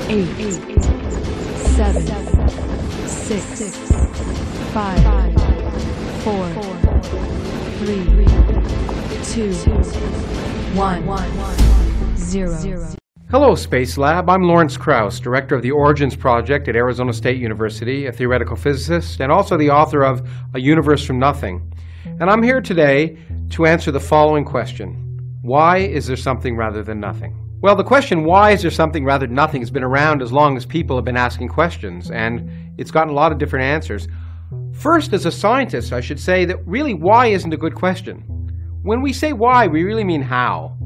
8, 7, 6, 5, 4, 3, 2, 1, 0. Hello, Space Lab. I'm Lawrence Krauss, director of the Origins Project at Arizona State University, a theoretical physicist, and also the author of A Universe from Nothing. And I'm here today to answer the following question. Why is there something rather than nothing? Well, the question, why is there something rather than nothing, has been around as long as people have been asking questions, and it's gotten a lot of different answers. First, as a scientist, I should say that really why isn't a good question. When we say why, we really mean how.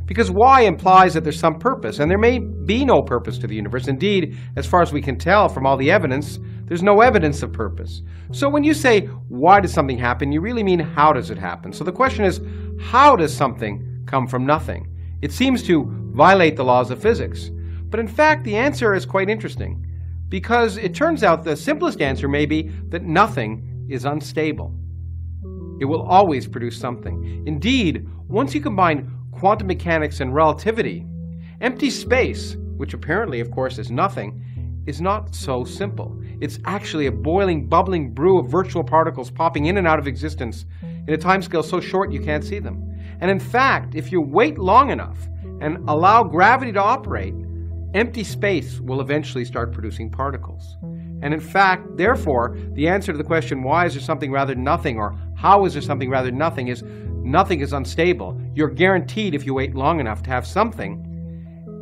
Because why implies that there's some purpose, and there may be no purpose to the universe. Indeed, as far as we can tell from all the evidence, there's no evidence of purpose. So when you say, why does something happen, you really mean, how does it happen? So the question is, how does something come from nothing? It seems to violate the laws of physics. But in fact, the answer is quite interesting, because it turns out the simplest answer may be that nothing is unstable. It will always produce something. Indeed, once you combine quantum mechanics and relativity, empty space, which apparently, of course, is nothing, is not so simple. It's actually a boiling, bubbling brew of virtual particles popping in and out of existence in a timescale so short you can't see them. And in fact, if you wait long enough and allow gravity to operate, empty space will eventually start producing particles. And in fact, therefore, the answer to the question, why is there something rather than nothing, or how is there something rather than nothing, is nothing is unstable. You're guaranteed, if you wait long enough, to have something.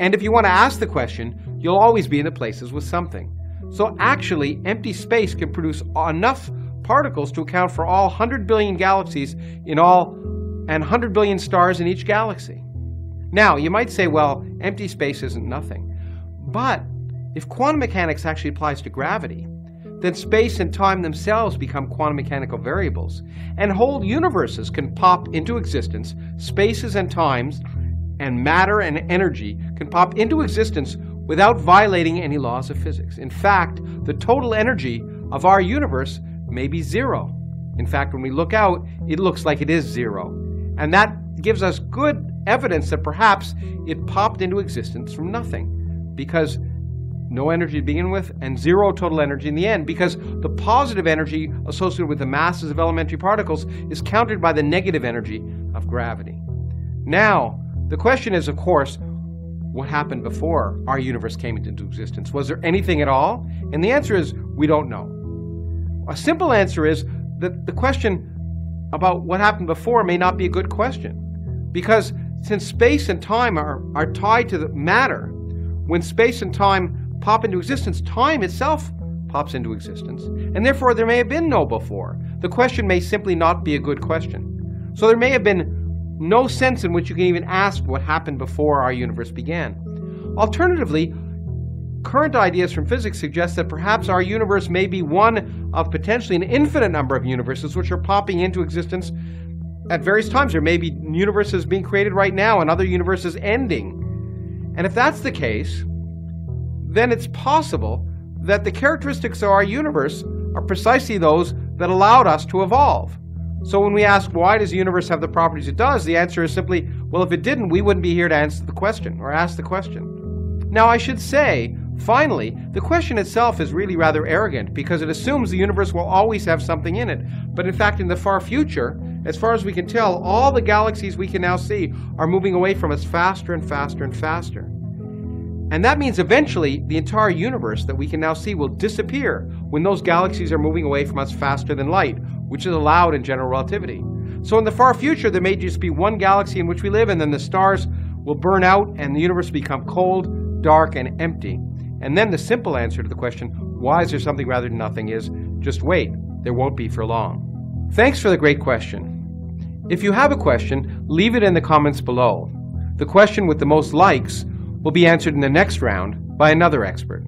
And if you want to ask the question, you'll always be in the places with something. So actually, empty space can produce enough particles to account for all 100 billion galaxies in all, and 100 billion stars in each galaxy. Now, you might say, well, empty space isn't nothing. But if quantum mechanics actually applies to gravity, then space and time themselves become quantum mechanical variables, and whole universes can pop into existence. Spaces and times and matter and energy can pop into existence without violating any laws of physics. In fact, the total energy of our universe may be zero. In fact, when we look out, it looks like it is zero. And that gives us good evidence that perhaps it popped into existence from nothing, because no energy to begin with, and zero total energy in the end, because the positive energy associated with the masses of elementary particles is countered by the negative energy of gravity. Now, the question is, of course, what happened before our universe came into existence? Was there anything at all? And the answer is, we don't know. A simple answer is that the question about what happened before may not be a good question, because since space and time are tied to the matter, when space and time pop into existence, time itself pops into existence, and therefore there may have been no before. The question may simply not be a good question. So there may have been no sense in which you can even ask what happened before our universe began. Alternatively, current ideas from physics suggest that perhaps our universe may be one of potentially an infinite number of universes which are popping into existence at various times. There may be universes being created right now and other universes ending. And if that's the case, then it's possible that the characteristics of our universe are precisely those that allowed us to evolve. So when we ask, why does the universe have the properties it does, the answer is simply, well, if it didn't, we wouldn't be here to answer the question or ask the question. Now, I should say, finally, the question itself is really rather arrogant, because it assumes the universe will always have something in it. But in fact, in the far future, as far as we can tell, all the galaxies we can now see are moving away from us faster and faster and faster. And that means eventually the entire universe that we can now see will disappear when those galaxies are moving away from us faster than light, which is allowed in general relativity. So in the far future, there may just be one galaxy in which we live, and then the stars will burn out and the universe will become cold, dark, and empty. And then the simple answer to the question, why is there something rather than nothing, is just wait, there won't be for long. Thanks for the great question. If you have a question, leave it in the comments below. The question with the most likes will be answered in the next round by another expert.